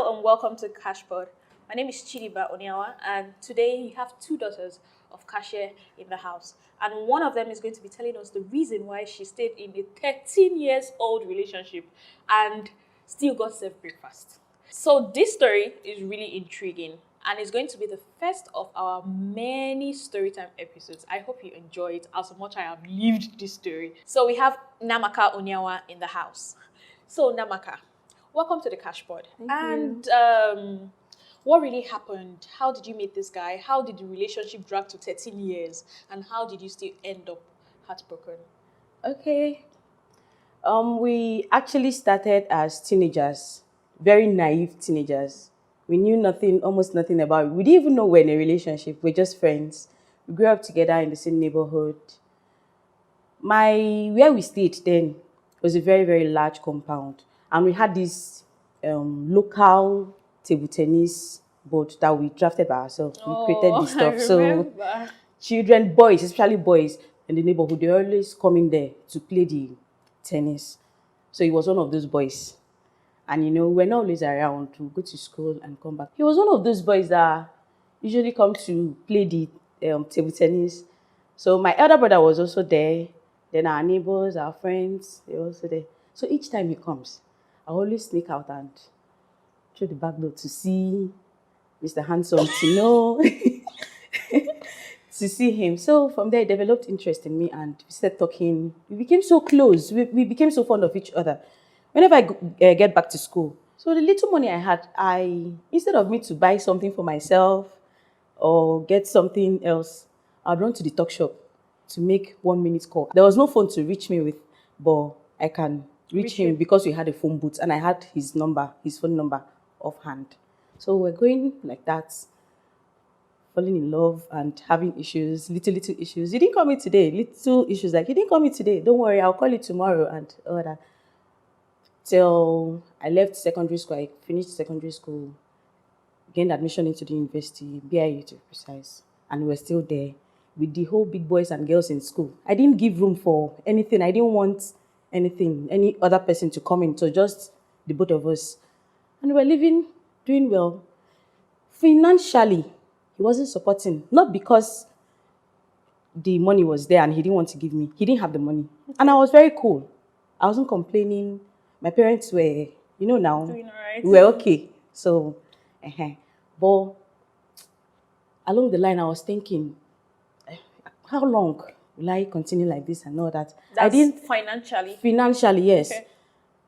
Hello and welcome to Kaish Pod. My name is Amaka Onianwa, and today we have two daughters of cashier in the house. And one of them is going to be telling us the reason why she stayed in a 13 years old relationship and still got served breakfast. So this story is really intriguing and it's going to be the first of our many storytime episodes. I hope you enjoy it as much as I have lived this story. So we have Amaka Onianwa in the house. So Amaka, welcome to the Kaish Pod. Thank you. What really happened? How did you meet this guy? How did the relationship drag to 13 years? And how did you still end up heartbroken? Okay. We actually started as teenagers, very naive teenagers. We knew nothing, almost nothing about it. We didn't even know we're in a relationship. We're just friends. We grew up together in the same neighborhood. Where we stayed then was a very, very large compound. And we had this local table tennis board that we drafted by ourselves. We created this stuff. So children, boys, especially boys in the neighborhood, they always come in there to play the tennis. So he was one of those boys. And we're not always around to go to school and come back. He was one of those boys that usually come to play the table tennis. So my elder brother was also there. Then our neighbors, our friends, they were also there. So each time he comes, I always sneak out and through the back door to see Mr. Handsome, to know, to see him. So from there, he developed interest in me and we started talking. We became so close. We became so fond of each other. Whenever I get back to school, so the little money I had, instead of me to buy something for myself or get something else, I'd run to the talk shop to make 1 minute call. There was no phone to reach me with, but I can reach him because we had a phone booth and I had his phone number offhand. So we're going like that, falling in love and having issues, little issues. You didn't call me today. Little issues like, you didn't call me today. Don't worry, I'll call you tomorrow and all that. Till I left secondary school, I finished secondary school, gained admission into the university, BIU to be precise, and we were still there with the whole big boys and girls in school. I didn't give room for anything. I didn't want any other person to come in, so just the both of us. And we were living, doing well. Financially, he wasn't supporting, not because the money was there and he didn't want to give me. He didn't have the money. And I was very cool. I wasn't complaining. My parents were, now, Doing all right. we were okay. So, but along the line, I was thinking, how long will I continue like this and all that? I didn't financially, yes. Okay.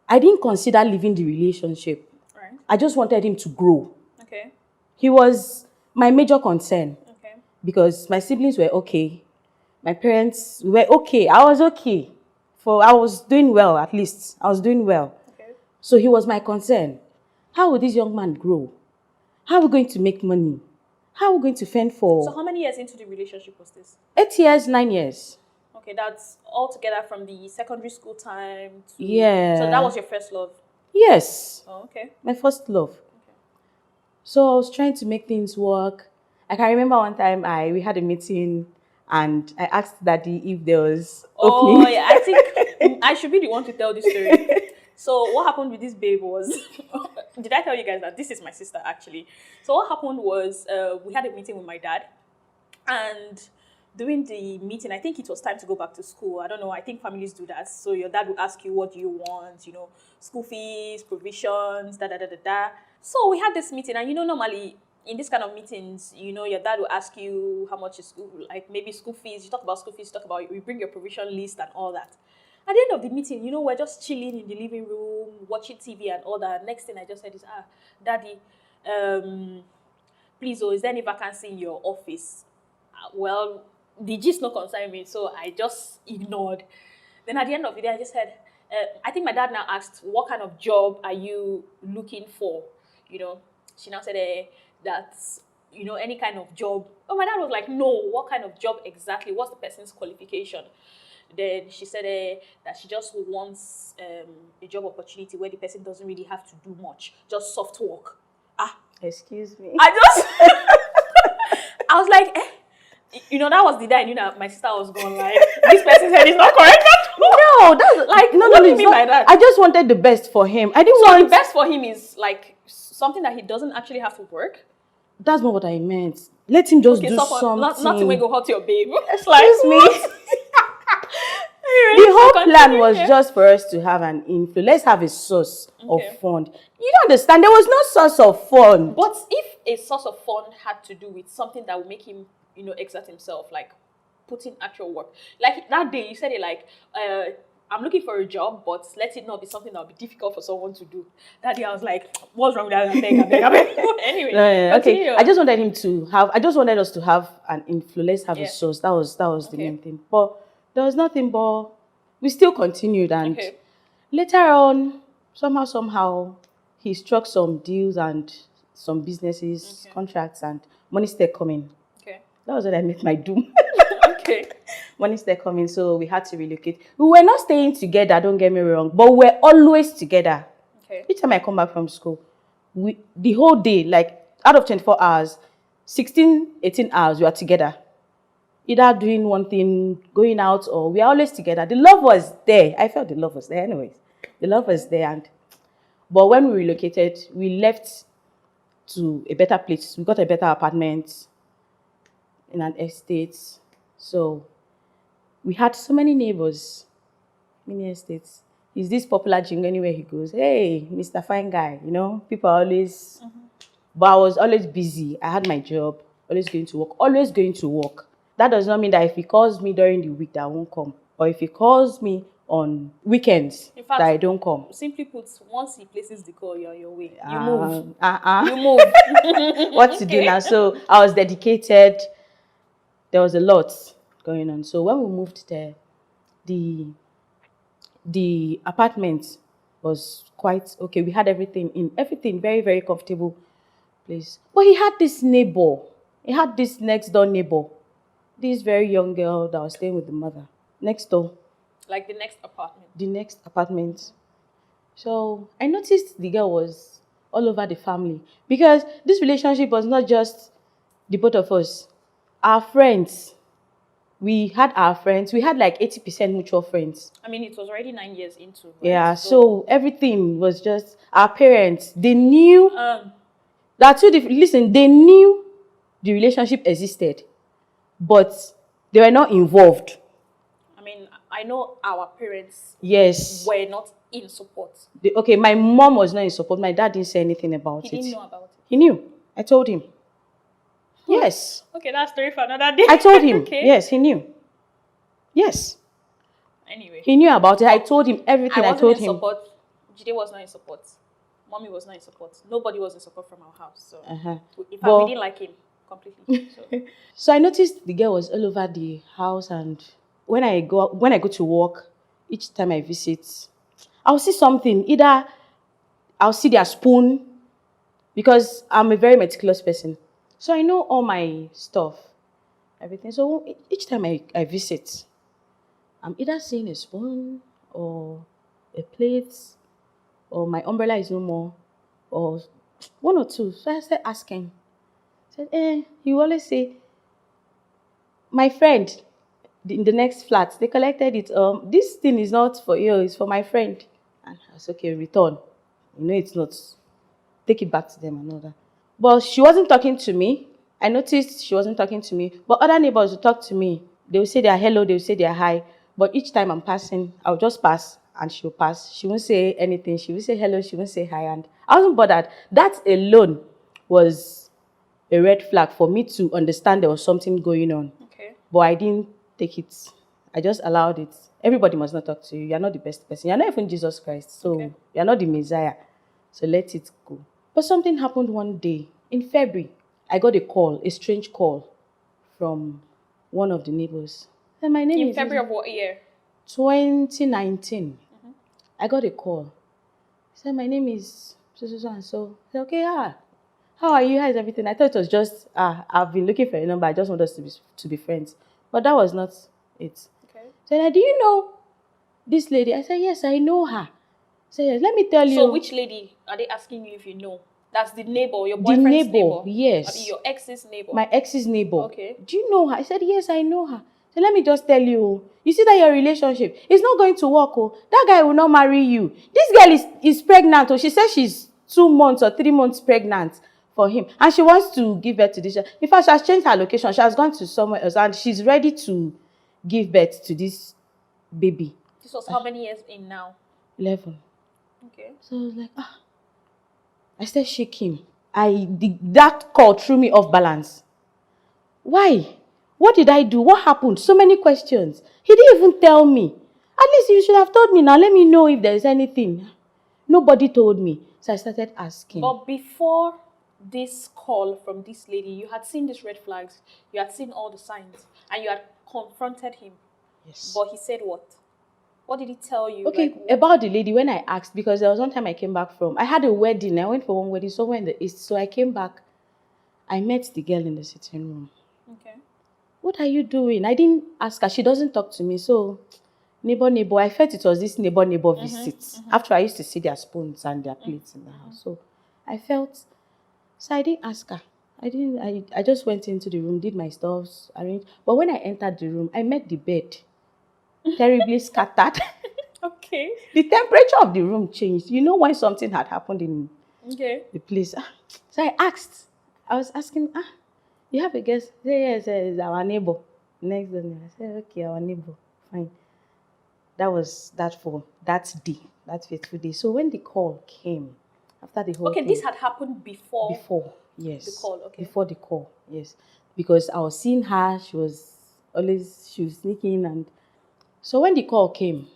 I didn't consider leaving the relationship. Right. I just wanted him to grow. Okay. He was my major concern. Okay. Because my siblings were okay. My parents were okay. I was okay. I was doing well, at least. I was doing well. Okay. So he was my concern. How will this young man grow? How are we going to make money? How are we going to fend for? So how many years into the relationship was this? 8 years, 9 years. Okay, that's all together from the secondary school time to... Yeah. So that was your first love? Yes. Oh, okay. My first love. Okay. So I was trying to make things work. I can remember one time we had a meeting and I asked Daddy if there was opening. Oh, yeah. I think I should be the one to tell this story. So what happened with this babe was... Did I tell you guys that this is my sister, actually? So what happened was we had a meeting with my dad. And during the meeting, I think it was time to go back to school. I don't know. I think families do that. So your dad will ask you, what do you want? School fees, provisions, da-da-da-da-da. So we had this meeting. And normally... in this kind of meetings, your dad will ask you how much is school, like maybe school fees. You talk about school fees, you bring your provision list and all that. At the end of the meeting, we're just chilling in the living room, watching TV and all that. Next thing I just said is, Daddy, please, is there any vacancy in your office? Well, the gist not concern me, so I just ignored. Then at the end of the day, I just said, I think my dad now asked, what kind of job are you looking for? She now said, that's, any kind of job. Oh, my dad was like, no, what kind of job exactly? What's the person's qualification? Then she said that she just wants a job opportunity where the person doesn't really have to do much, just soft work. Excuse me. I was like, that was the day I knew that my sister was gone. Like, this person's head is not correct. No, that's like, no, what do you mean by that? I just wanted the best for him. I didn't So want the best for him is like something that he doesn't actually have to work. That's not what I meant. Let him just Okay, do so for something. nothing will go hurt your babe. It's like Excuse me. what? The So whole plan continue, was yeah. just for us to have an inflow. Let's have a source Okay. of fund. You don't understand. There was no source of fund. But if a source of fund had to do with something that would make him, exert himself, like putting actual work, like that day you said it like, I'm looking for a job, but let it not be something that will be difficult for someone to do. That day I was like, what's wrong with that? I beg. Anyway, Okay. continue. I just wanted us to have an inflow. Let's have a Yeah. source. That was the Okay. main thing. But there was nothing. But we still continued, and Okay. later on, somehow, he struck some deals and some businesses, Okay. contracts, and money started coming. Okay. That was when I met my doom. Okay. Money started coming, so we had to relocate. We were not staying together, don't get me wrong, but we're always together. Okay. Each time I come back from school, the whole day, like out of 24 hours, 16, 18 hours, we are together. Either doing one thing, going out, or we are always together. The love was there. I felt the love was there anyways. The love was there. But when we relocated, we left to a better place. We got a better apartment in an estate. So we had so many neighbors, many estates. He's this popular jingle anywhere he goes. Hey, Mr. Fine Guy, people are always. But I was always busy. I had my job, always going to work. That does not mean that if he calls me during the week that I won't come. Or if he calls me on weekends In fact, that I don't come. Simply put, once he places the call, you're on your way. You move. You You move. what to do now? So I was dedicated. There was a lot going on. So when we moved there, the apartment was quite okay. We had everything very, very comfortable place. But he had this neighbor. He had this next door neighbor. This very young girl that was staying with the mother. Next door. Like the next apartment. The next apartment. So I noticed the girl was all over the family. Because this relationship was not just the both of us. Our friends. We had our friends. We had like 80% mutual friends. I mean, it was already 9 years into. Right? Yeah, so everything was just our parents. They knew they knew the relationship existed, but they were not involved. I mean, I know our parents Yes. were not in support. Okay, my mom was not in support. My dad didn't say anything about it. He didn't know about it. He knew. I told him. Yes. Okay, that's story for another day. I told him. Okay. Yes, he knew. Yes. Anyway. He knew about it. I told him everything. I I wasn't told in him. support. Jide was not in support. Mommy was not in support. Nobody was in support from our house. So, in fact, we didn't like him completely. So. So I noticed the girl was all over the house, and when I go to work, each time I visit, I'll see something. Either I'll see their spoon, because I'm a very meticulous person. So I know all my stuff, everything. So each time I visit, I'm either seeing a spoon or a plate, or my umbrella is no more, or one or two. So I started asking. I said, you always say, my friend in the next flat, they collected it. This thing is not for you, it's for my friend. And I was okay, return. It's not. Take it back to them and all that. But she wasn't talking to me. I noticed she wasn't talking to me. But other neighbors would talk to me. They would say their hello, they would say their hi. But each time I'm passing, I'll just pass and she'll pass. She won't say anything. She will say hello, she won't say hi. And I wasn't bothered. That alone was a red flag for me to understand there was something going on. Okay. But I didn't take it. I just allowed it. Everybody must not talk to you. You're not the best person. You're not even Jesus Christ. So you're not the Messiah. So let it go. But something happened one day in February. I got a strange call from one of the neighbors. And my name in is February of what year? 2019. I got a call. He said, my name is so and so. I said, okay, how are you? How is everything? I thought it was just, I've been looking for a number. I just want us to be friends. But that was not it. Okay. So then, do you know this lady? I said, yes, I know her. So yes, let me tell you. So which lady are they asking you if you know? That's the neighbor, your boyfriend's neighbor. Yes. Your ex's neighbor. My ex's neighbor. Okay. Do you know her? I said, yes, I know her. So let me just tell you. You see that your relationship is not going to work. Oh, that guy will not marry you. This girl is pregnant. Oh, she says she's 2 months or 3 months pregnant for him. And she wants to give birth to this child. In fact, she has changed her location. She has gone to somewhere else and she's ready to give birth to this baby. This was how many years in now? 11. Okay. So I was like, I started shaking. That call threw me off balance. Why? What did I do? What happened? So many questions. He didn't even tell me. At least you should have told me. Now let me know if there's anything. Nobody told me. So I started asking. But before this call from this lady, you had seen these red flags. You had seen all the signs. And you had confronted him. Yes. But he said what? What did he tell you? Okay, about the lady, when I asked, because there was one time I came back I had a wedding. I went for one wedding somewhere in the East. So I came back. I met the girl in the sitting room. Okay. What are you doing? I didn't ask her. She doesn't talk to me. So, neighbor. I felt it was this neighbor visit. After I used to see their spoons and their plates in the house. So, I felt, so I didn't ask her. I just went into the room, did my stuff, arranged. But when I entered the room, I met the bed. Terribly scattered. Okay. The temperature of the room changed. You know when something had happened in the place. So I asked. I was asking, you have a guest? He said, yes, it's our neighbor. Next door. I said, okay, our neighbor. Fine. That was that for that day, that fateful day. So when the call came, after the whole thing. This had happened before? Before, yes. The call, okay. Before the call, yes. Because I was seeing her, she was sneaking. And so when the call came,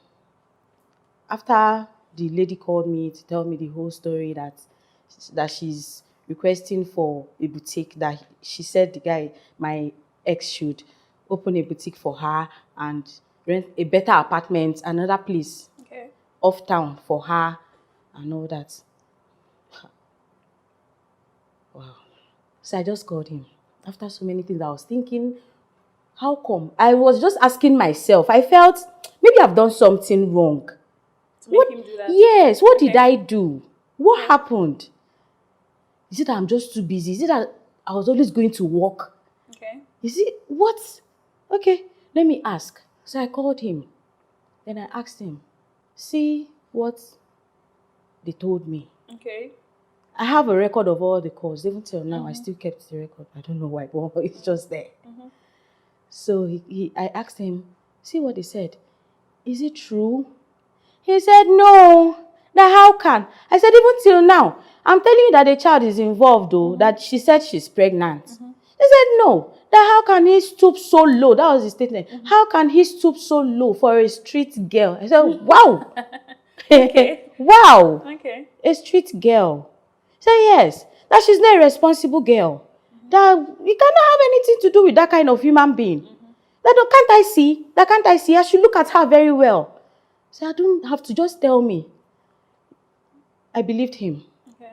after the lady called me to tell me the whole story that she's requesting for a boutique, that she said the guy, my ex, should open a boutique for her and rent a better apartment, another place off town for her and all that. Wow. So I just called him. After so many things, I was thinking, how come? I was just asking myself. I felt maybe I've done something wrong. To make him do that? Yes. What did I do? What happened? Is it that I'm just too busy? Is it that I was always going to work? Okay. Is it what? Okay, let me ask. So I called him. Then I asked him, see what they told me. Okay. I have a record of all the calls. Even till now, I still kept the record. I don't know why, but it's just there. So I asked him, see what they said. Is it true? He said, no. Now how can? I said, even till now, I'm telling you that the child is involved, though, that she said she's pregnant. He said, no. That how can he stoop so low? That was his statement. How can he stoop so low for a street girl? I said, wow. Wow. Okay. A street girl. He said, yes. That she's not a responsible girl. That we cannot have anything to do with that kind of human being. That can't I see? That can't I see? I should look at her very well. So I don't have to, just tell me. I believed him. Okay.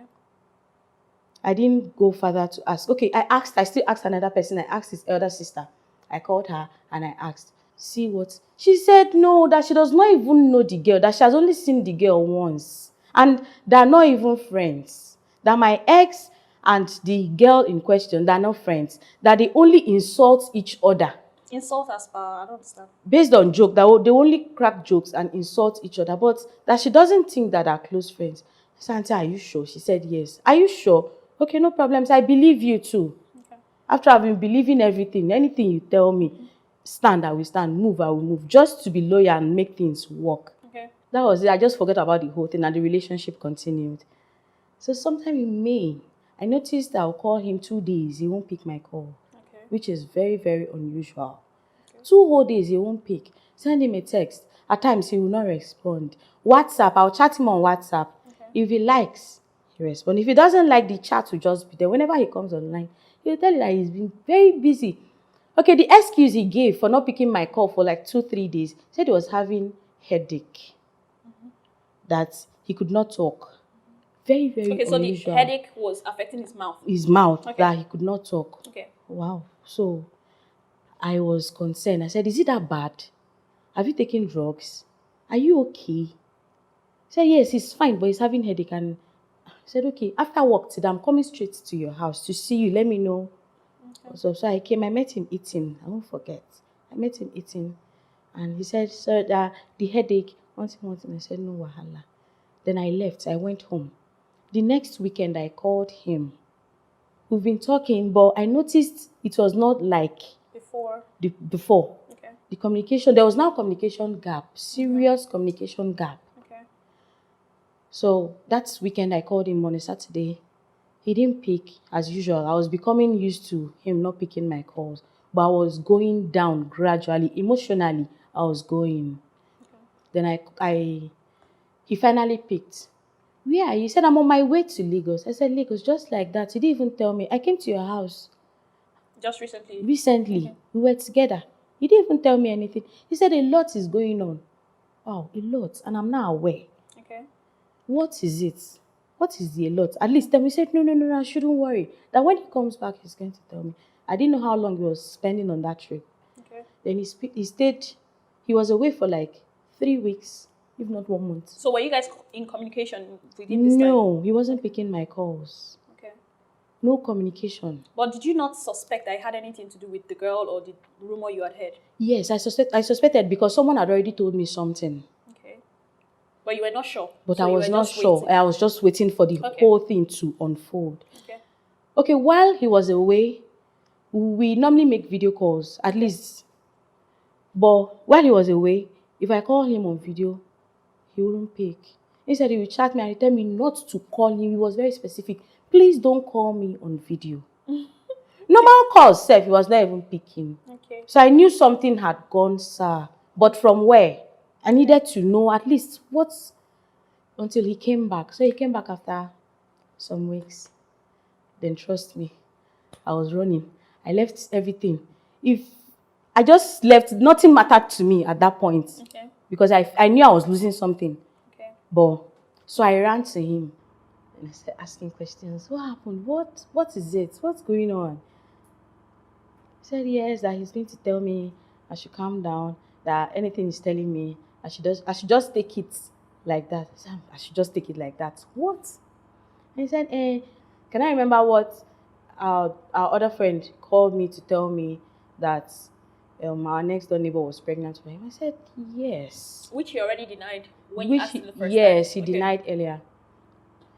I didn't go further to ask. Okay, I still asked another person. I asked his elder sister. I called her and I asked, see what? She said no, that she does not even know the girl, that she has only seen the girl once. And they're not even friends. That my ex and the girl in question, they're not friends. That they only insult each other. Insult as per, I don't understand. Based on joke, that they only crack jokes and insult each other. But that she doesn't think that they're close friends. I said, Auntie, are you sure? She said, yes. Are you sure? Okay, no problems. I believe you too. Okay. After I've been believing everything, anything you tell me, stand, I will stand. Move, I will move. Just to be loyal and make things work. Okay. That was it. I just forgot about the whole thing and the relationship continued. So sometime in May, I noticed I'll call him 2 days. He won't pick my call. Okay. Which is very, very unusual. Okay. 2 whole days, he won't pick. Send him a text. At times, he will not respond. WhatsApp, I'll chat him on WhatsApp. Okay. If he likes, he responds. If he doesn't like, the chat will just be there. Whenever he comes online, he'll tell you that he's been very busy. Okay, the excuse he gave for not picking my call for like 2-3 days, he said he was having headache. That he could not talk. Very, very unusual. Okay, so the headache was affecting his mouth? His mouth, okay. That he could not talk. Okay. Wow. So, I was concerned. I said, is it that bad? Have you taken drugs? Are you okay? He said, yes, he's fine, but he's having headache. And I said, okay, after work today, I'm coming straight to your house to see you. Let me know. Okay. So I came, I met him eating. I won't forget. I met him eating. And he said, sir, the headache, one thing. I said, no wahala. Then I left. I went home. The next weekend, I called him. We've been talking, but I noticed it was not like Before. before. Okay. The communication, there was now communication gap, serious communication gap. Okay. So that weekend, I called him on a Saturday. He didn't pick as usual. I was becoming used to him not picking my calls, but I was going down gradually. Emotionally, I was going. Then he finally picked. Where are you? He said, I'm on my way to Lagos. I said, Lagos, just like that. He didn't even tell me. I came to your house Just recently. recently. We were together. He didn't even tell me anything. He said, a lot is going on. Wow, a lot. And I'm not aware. Okay. What is it? What is the a lot? At least then we said, no, I shouldn't worry. That when he comes back, he's going to tell me. I didn't know how long he was spending on that trip. Okay. Then he stayed, he was away for like 3 weeks, if not 1 month. So were you guys in communication within this time? No, he wasn't picking my calls. Okay. No communication. But did you not suspect that it had anything to do with the girl or the rumor you had heard? Yes, I suspected because someone had already told me something. Okay. But you were not sure. But So I you was were not just sure. waiting. I was just waiting for the Okay. whole thing to unfold. Okay. Okay, while he was away, we normally make video calls, at least. But while he was away, if I call him on video, he wouldn't pick. Instead, he would chat me and he'd tell me not to call him. He was very specific. Please don't call me on video. Normal calls, sef, he was not even picking. Okay. So I knew something had gone sour. But from where? I needed to know at least what, until he came back. So he came back after some weeks. Then trust me, I was running. I left everything. If I just left, nothing mattered to me at that point. Okay. Because I knew I was losing something. Okay. But so I ran to him and I started asking questions. What happened? What is it? What's going on? He said yes, that he's going to tell me I should calm down, that anything he's telling me, I should just take it like that. I said, I should just take it like that. What? And he said, can I remember what our other friend called me to tell me that our next door neighbor was pregnant for him? I said, yes. Which he already denied when you asked him the first time. Yes, he Okay. denied earlier.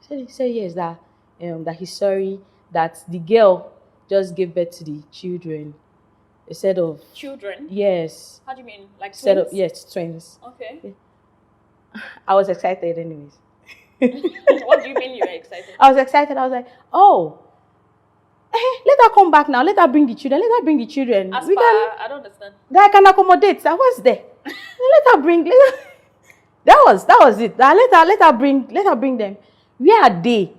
He said yes, that he's sorry, that the girl just gave birth to the children instead of Children? yes. How do you mean? Like Instead twins? of yes, twins. Okay. I was excited anyways. What do you mean you were excited? I was excited. I was like, oh, let her come back now. Let her bring the children. Let her bring the children. As far, I don't understand. That I can accommodate. That was there. Let her bring. That was it. Let her bring them. Where are they?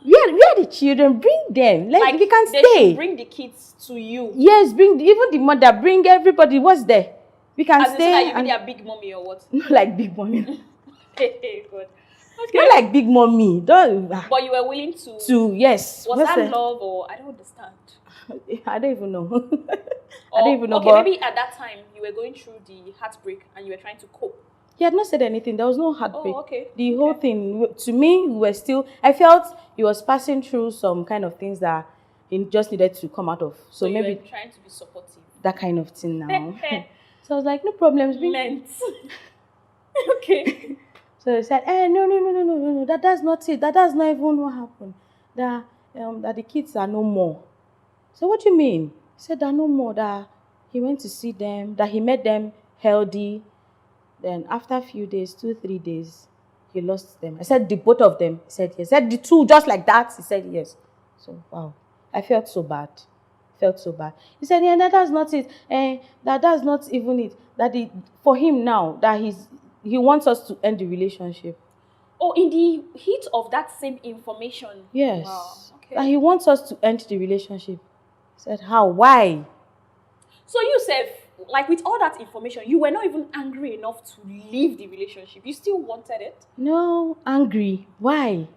Where are the children? Bring them. Like we can they stay. should bring the kids to you. Yes, even the mother. Bring everybody. What's there? We can As in so stay. that you be their big mommy or what? Not like big mommy. Hey, good. Not like big mommy. Don't. But you were willing to. Yes. Was What's that the- love or I don't understand? I don't even know. Or, I don't even know. Okay, but maybe at that time you were going through the heartbreak and you were trying to cope. he had not said anything. There was no heartbreak. Oh, okay. The whole thing, to me, we were still. I felt he was passing through some kind of things that he just needed to come out of. So you maybe were trying to be supportive. that kind of thing now. So I was like, no problems. Meant. Okay. So he said, no. That's not it. That's not even what happened. That the kids are no more. So what do you mean? He said there are no more. That he went to see them. That he met them healthy. Then after a few days, 2-3 days, he lost them. I said the both of them. He said yes. I said the two just like that. He said yes. So wow, I felt so bad. He said, yeah, that's not it. That's not even it. That for him now that he wants us to end the relationship. Oh, in the heat of that same information. Yes. Wow. Okay. That he wants us to end the relationship. I said, how? Why? So you said, like with all that information, you were not even angry enough to leave the relationship. You still wanted it. No, angry. Why?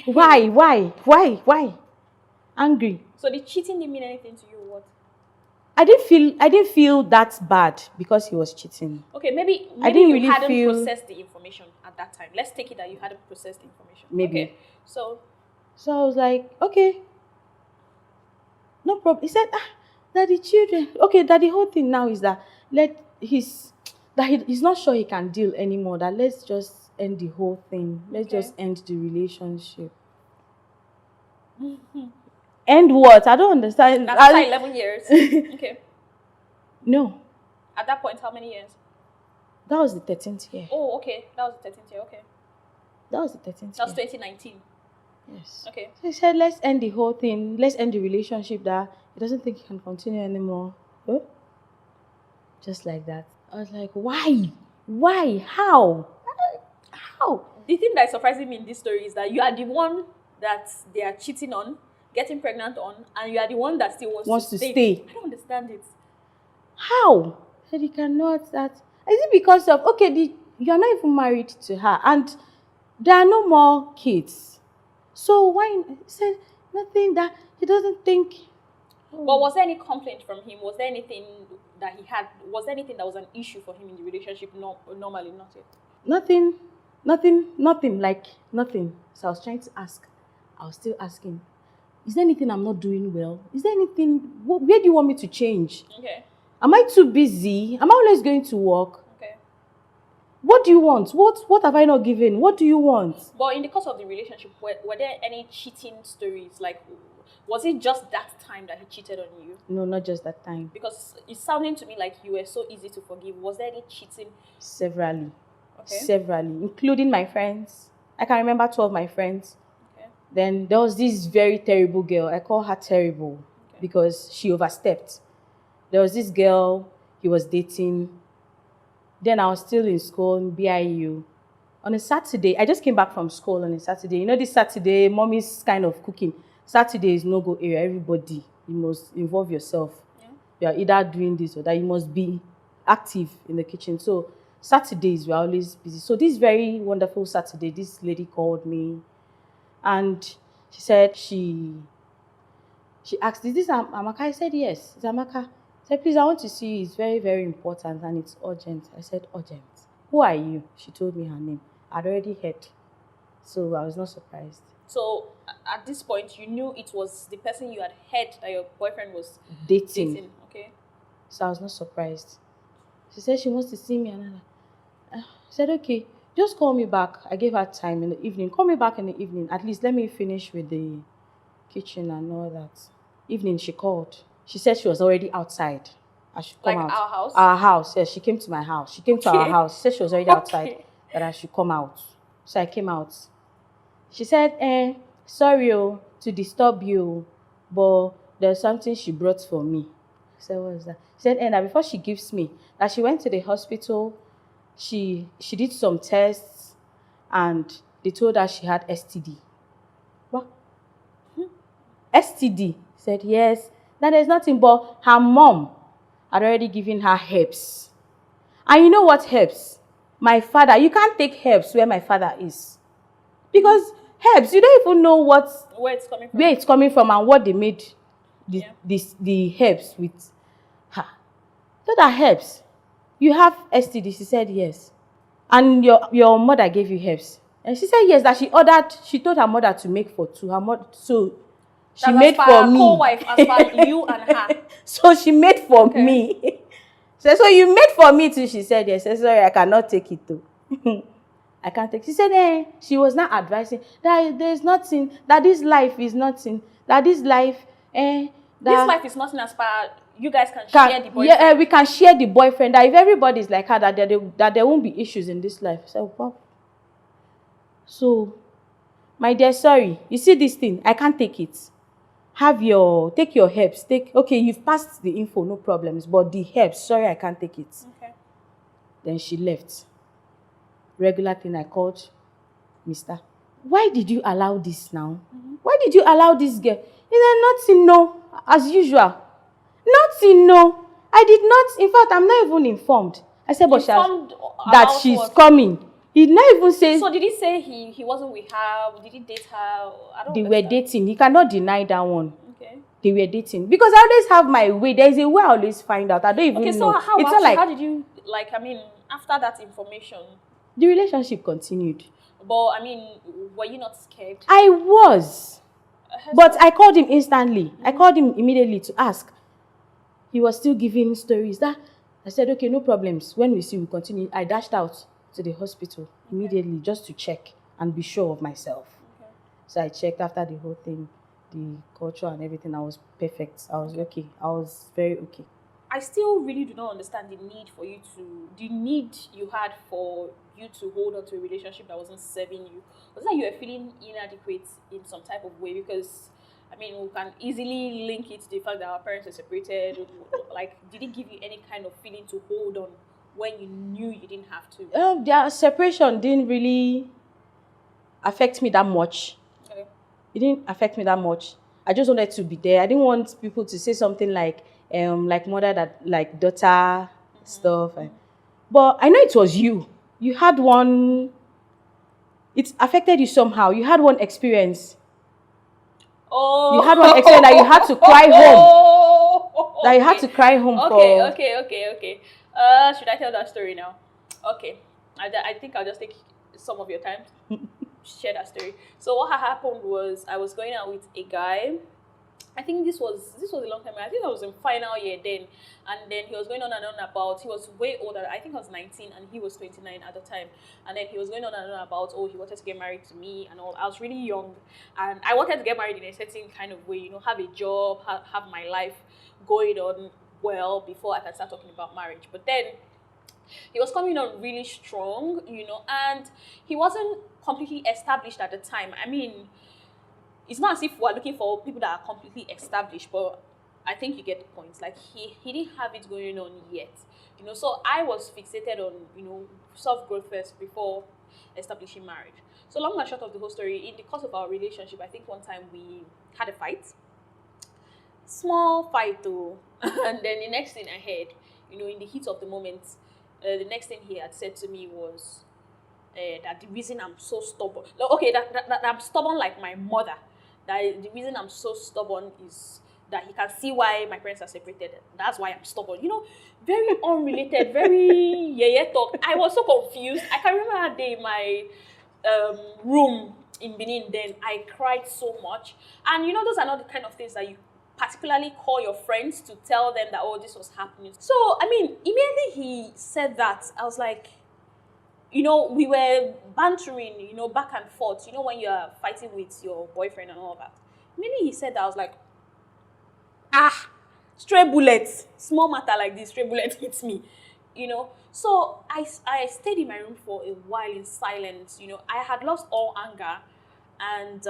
Why? Angry. So the cheating didn't mean anything to you, or what? I didn't feel that bad because he was cheating. Okay, maybe didn't you really hadn't feel- processed the information at that time. Let's take it that you hadn't processed the information. Maybe. Okay. So So I was like, okay, no problem. He said, that the children, okay, that the whole thing now is that that he's not sure he can deal anymore. That let's just end the whole thing. Let's Okay. just end the relationship. End what? I don't understand. That's after 11 years. Okay. No, At that point, how many years? that was the 13th year. Oh, okay. That was the 13th year. Okay. That was the 13th That was year. 2019. Yes. Okay. So he said, let's end the whole thing. Let's end the relationship that he doesn't think he can continue anymore. Huh? Just like that. I was like, why? Why? How? How? The thing that is surprising me in this story is that you are the one that they are cheating on, getting pregnant on, and you are the one that still wants to stay. I don't understand it. How? I said, you cannot. That is it because of you're not even married to her and there are no more kids. So why? He said nothing, that he doesn't think. But was there any complaint from him? Was there anything that he had? Was there anything that was an issue for him in the relationship? No, normally not yet. Nothing, like nothing. So I was trying to ask. I was still asking, is there anything I'm not doing well? Is there anything, where do you want me to change? Okay. Am I too busy? Am I always going to work? Okay. What do you want? What have I not given? What do you want? But in the course of the relationship, were there any cheating stories? Like, was it just that time that he cheated on you? No, not just that time. Because it's sounding to me like you were so easy to forgive. Was there any cheating? Severally. Okay. Severally, including my friends. I can remember 2 of my friends. Okay. Then there was this very terrible girl. I call her terrible because she overstepped. There was this girl he was dating. Then I was still in school in BIU. On a Saturday, I just came back from school on a Saturday. You know, this Saturday, mommy's kind of cooking. Saturday is no-go area. Everybody, you must involve yourself. Yeah. You are either doing this or that. You must be active in the kitchen. So Saturdays, we're always busy. So this very wonderful Saturday, this lady called me and she said she asked, is this Amaka? I said, yes, it's Amaka. I said, please, I want to see you. It's very, very important and it's urgent. I said, urgent. Who are you? She told me her name. I'd already heard. So I was not surprised. So at this point, you knew it was the person you had heard that your boyfriend was Dating. Okay. So I was not surprised. She said she wants to see me and I said, okay, just call me back. I gave her time in the evening. Call me back in the evening. At least let me finish with the kitchen and all that. Evening, she called. She said she was already outside. I should come out. Like our house? Our house, yes. She came to my house. She came to our house. She said she was already outside, that I should come out. So I came out. She said, sorry to disturb you, but there's something she brought for me. I said, what is that? She said, that before she gives me, that she went to the hospital, she did some tests, and they told her she had STD. What? STD? Said, yes. Now there's nothing, but her mom had already given her herbs. And you know what herbs? My father, you can't take herbs where my father is. Because herbs, you don't even know where it's coming from and what they made the herbs with her. Those are herbs. You have STD? She said yes. And your mother gave you herbs? And she said yes, that she told her mother to make for 2. Her mother, so she made for me. Co-wife, as per you and her. So she made for me. So you made for me too? She said yes. I said, sorry, I cannot take it too. I can't take it. She said, she was not advising that there's nothing, that this life is nothing, that this life, this life is nothing as per you guys can share the boyfriend. Yeah, we can share the boyfriend. That if everybody's like her, that there won't be issues in this life. So, my dear, sorry. You see this thing? I can't take it. Take your herbs. Okay, you've passed the info, no problems. But the herbs, sorry, I can't take it. Okay. Then she left. Regular thing, I called Mister. Why did you allow this now? Why did you allow this girl? He said, nothing, no. As usual. Nothing, no. I did not. In fact, I'm not even informed. I said, but that she's coming. He did not even say. So did he say he wasn't with her? Did he date her? I don't They understand. were dating. He cannot deny that one. Okay. They were dating. Because I always have my way. There is a way I always find out. I don't even know. Okay, so how did you, after that information? The relationship continued. But, were you not scared? I was. But I called him instantly. I called him immediately to ask. He was still giving stories that I said, okay, no problems. When we see, we continue. I dashed out to the hospital immediately just to check and be sure of myself. Okay. So I checked after the whole thing, the culture and everything. I was perfect. I was okay. I was very okay. I still really do not understand the need you had for you to hold on to a relationship that wasn't serving you. Was it that you were feeling inadequate in some type of way? Because, I mean, we can easily link it to the fact that our parents were separated. Like, did it give you any kind of feeling to hold on when you knew you didn't have to? Their separation didn't really affect me that much. Okay. It didn't affect me that much. I just wanted to be there. I didn't want people to say something like mother that like daughter stuff. But I know it was you. You had one. It affected you somehow. You had one experience. Oh. You had one experience that you had to cry home. That you had to cry home for. Okay. Should I tell that story now? Okay. I think I'll just take some of your time to share that story. So what had happened was I was going out with a guy. I think this was a long time ago. I think I was in final year then, and then he was going on and on about. He was way older. I think I was 19 and he was 29 at the time. And then he was going on and on about, oh, he wanted to get married to me and all. I was really young, and I wanted to get married in a certain kind of way. Have a job, have my life going on well before I can start talking about marriage. But then he was coming on really strong, and he wasn't completely established at the time. I mean, it's not as if we're looking for people that are completely established, but I think you get the point. Like he didn't have it going on yet, So I was fixated on self growth first before establishing marriage. So long and short of the whole story, in the course of our relationship, I think one time we had a fight, small fight though, and then the next thing I heard, in the heat of the moment, the next thing he had said to me was that the reason I'm so stubborn, okay, that I'm stubborn like my mother. That the reason I'm so stubborn is that he can see why my parents are separated. That's why I'm stubborn. Very unrelated, very yeah talk. I was so confused. I can remember that day in my room in Benin. Then I cried so much, and those are not the kind of things that you particularly call your friends to tell them that, oh, this was happening. So I mean, immediately he said that, I was like, we were bantering, back and forth, when you're fighting with your boyfriend and all that. Immediately he said that, I was like, stray bullets, small matter like this, stray bullet hits me, So I stayed in my room for a while in silence, I had lost all anger, and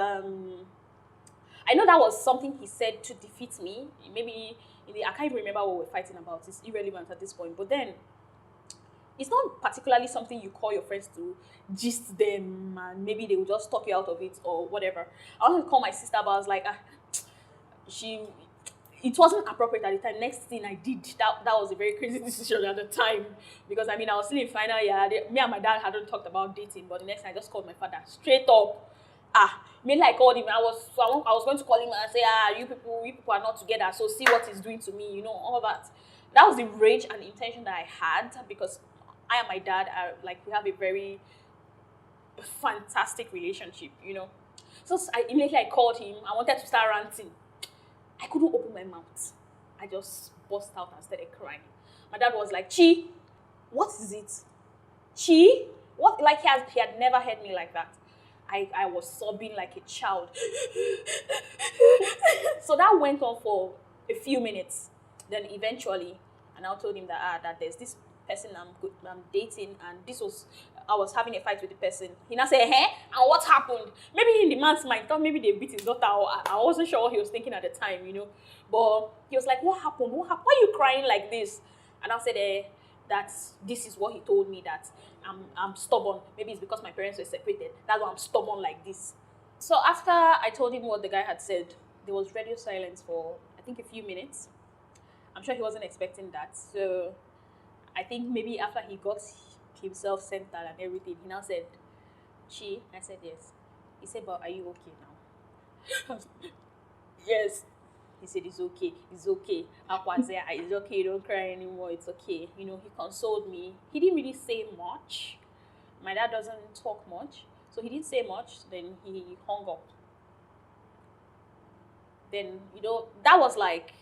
I know that was something he said to defeat me. Maybe, I can't even remember what we're fighting about. It's irrelevant at this point. But then, it's not particularly something you call your friends to gist them and maybe they will just talk you out of it or whatever. I wanted to call my sister, but I was like, it wasn't appropriate at the time. Next thing I did, that was a very crazy decision at the time, because I was still in final year. Me and my dad hadn't talked about dating, but the next thing I just called my father straight up. Mainly I called him. I was going to call him and say, you people are not together, so see what he's doing to me, all that. That was the rage and intention that I had, because I and my dad we have a very fantastic relationship, So immediately I called him. I wanted to start ranting. I couldn't open my mouth. I just burst out and started crying. My dad was like, Chi, what is it? Chi? What? Like he had never heard me like that. I was sobbing like a child. So that went on for a few minutes. Then eventually, and I told him that there's this person I'm dating, and I was having a fight with the person. He now said, hey, and what happened? Maybe in the man's mind, thought maybe they beat his daughter, or I wasn't sure what he was thinking at the time, But he was like, what happened? Why are you crying like this? And I said, that this is what he told me, that I'm stubborn. Maybe it's because my parents were separated. That's why I'm stubborn like this. So after I told him what the guy had said, there was radio silence for, I think, a few minutes. I'm sure he wasn't expecting that. So I think maybe after he got himself centered and everything, he now said, Chi? I said, yes. He said, but are you okay now? Yes. He said, it's okay. It's okay. It's okay. Don't cry anymore. It's okay. He consoled me. He didn't really say much. My dad doesn't talk much. So he didn't say much. Then he hung up. Then, that was like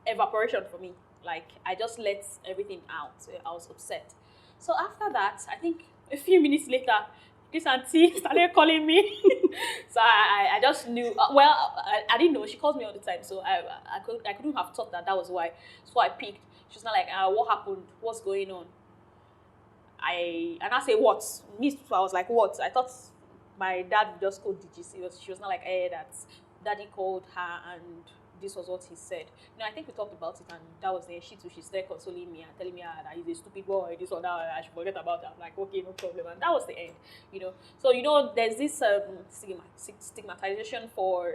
evaporation for me. Like, I just let everything out. I was upset. So after that, I think a few minutes later, this auntie started calling me. So I just knew. I didn't know. She calls me all the time, so I couldn't have thought that was why. So I picked. She's not like, what happened? What's going on? I say what? Me, I was like, what? I thought my dad would just call DGC. She was not like, that daddy called her and this was what he said. I think we talked about it and that was the end. She's there consoling me and telling me that he's a stupid boy, this or that, I should forget about it. I'm like, okay, no problem. And that was the end. So, there's this stigmatization for,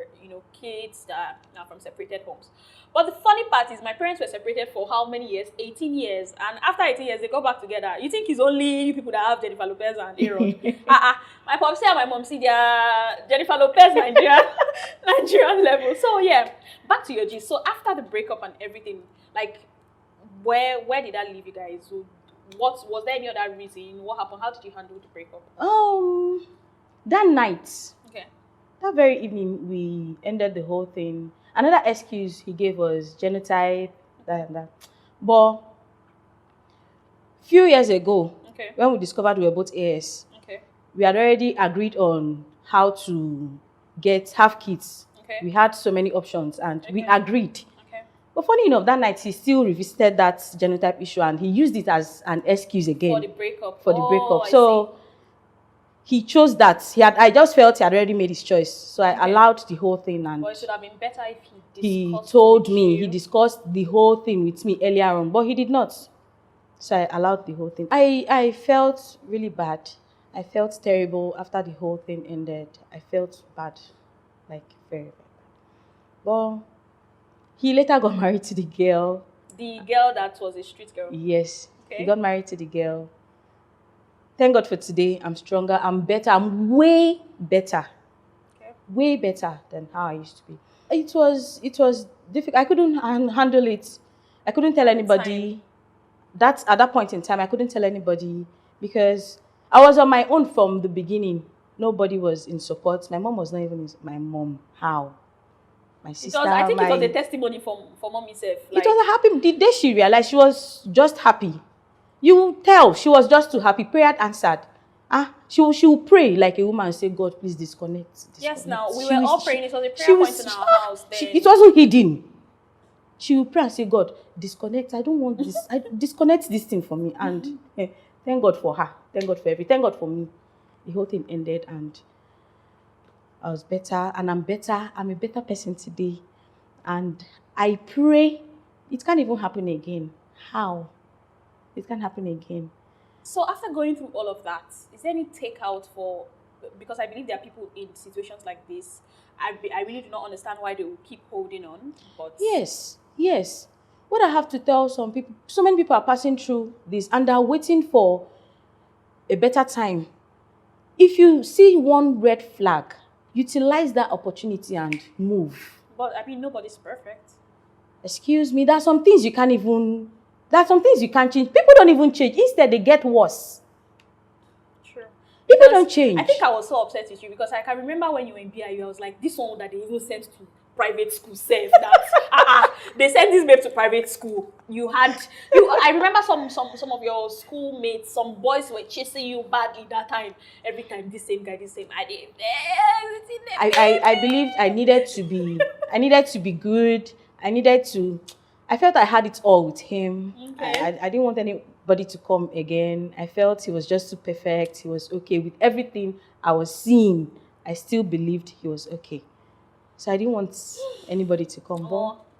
kids that are from separated homes. But the funny part is my parents were separated for how many years? 18 years. And after 18 years, they go back together. You think it's only people that have Jennifer Lopez and Aaron? My popsy and my mom see their Jennifer Lopez Nigerian level. So yeah, back to your G. So after the breakup and everything, like, where did that leave you guys? So what was there any other reason? What happened? How did you handle the breakup? That night, Okay. that very evening, we ended the whole thing. Another excuse he gave was genotype, that and that. But few years ago, Okay. when we discovered we were both AS, Okay. we had already agreed on how to have kids. Okay. We had so many options and we Okay. agreed. Okay. But funny enough, that night he still revisited that genotype issue and he used it as an excuse again. For the breakup. I so he chose that. I just felt he had already made his choice. So I allowed the whole thing, and But it should have been better if he told me, he discussed the whole thing with me earlier on, but he did not. So I allowed the whole thing. I felt really bad. I felt terrible after the whole thing ended. I felt bad, like very, very bad. But he later got married to the girl. The girl that was a street girl. Yes. Okay. He got married to the girl. Thank God for today. I'm stronger. I'm better. I'm way better. Okay. Way better than how I used to be. It was difficult. I couldn't handle it. I couldn't tell anybody. At that point in time, I couldn't tell anybody because I was on my own from the beginning. Nobody was in support. My mom was not even my mom. How? My sister. I think it was a testimony for mom herself. It was a happy. The day she realized, she was just happy. You tell she was just too happy. Prayer answered. She will pray like a woman and say, God, please disconnect. Yes, now we were all praying. It was a prayer point in our house. It wasn't hidden. She will pray and say, God, disconnect. I don't want this. Disconnect this thing for me. And thank God for her. Thank God for everything. Thank God for me. The whole thing ended and I was better. And I'm better. I'm a better person today. And I pray it can't even happen again. How? It can't happen again. So after going through all of that, is there any takeout because I believe there are people in situations like this, I really do not understand why they will keep holding on. But Yes. What I have to tell some people, so many people are passing through this and they're waiting for a better time. If you see one red flag, utilize that opportunity and move. But nobody's perfect. Excuse me, there are some things you can't change. People don't even change. Instead, they get worse. True. People don't change. I think I was so upset with you because I can remember when you were in BIU, I was like, this one that they even sent to private school safe that they sent this babe to private school. I remember some of your schoolmates, some boys were chasing you badly that time. Every time this same guy, I did everything. I believed I needed to be good. I felt I had it all with him. Okay. I didn't want anybody to come again. I felt he was just too perfect. He was okay with everything I was seeing. I still believed he was okay. So I didn't want anybody to come.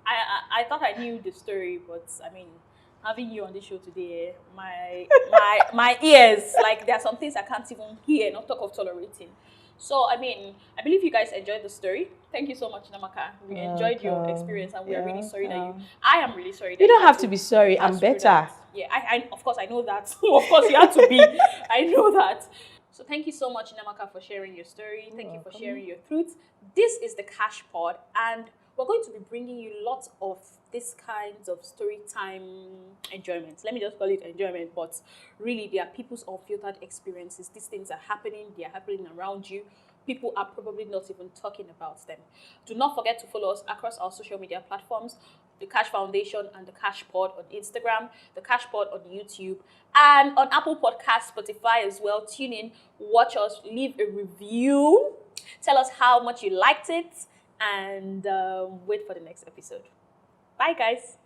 I thought I knew the story, but having you on this show today, my ears, like there are some things I can't even hear, not talk of tolerating. So I believe you guys enjoyed the story. Thank you so much, Amaka. We enjoyed your experience, and we are really sorry I am really sorry. You don't have to be sorry. I'm better. Yeah, I of course I know that. Of course you have to be. I know that. So thank you so much, Amaka, for sharing your story. Thank you for sharing your truth. This is the Kaish Pod, and we're going to be bringing you lots of these kinds of story time enjoyments. Let me just call it enjoyment, but really they are people's unfiltered experiences. These things are happening, they are happening around you. People are probably not even talking about them. Do not forget to follow us across our social media platforms, the Kaish Foundation and the Kaish Pod on Instagram, the Kaish Pod on YouTube, and on Apple Podcasts, Spotify as well. Tune in, watch us, leave a review, tell us how much you liked it, and wait for the next episode. Bye, guys.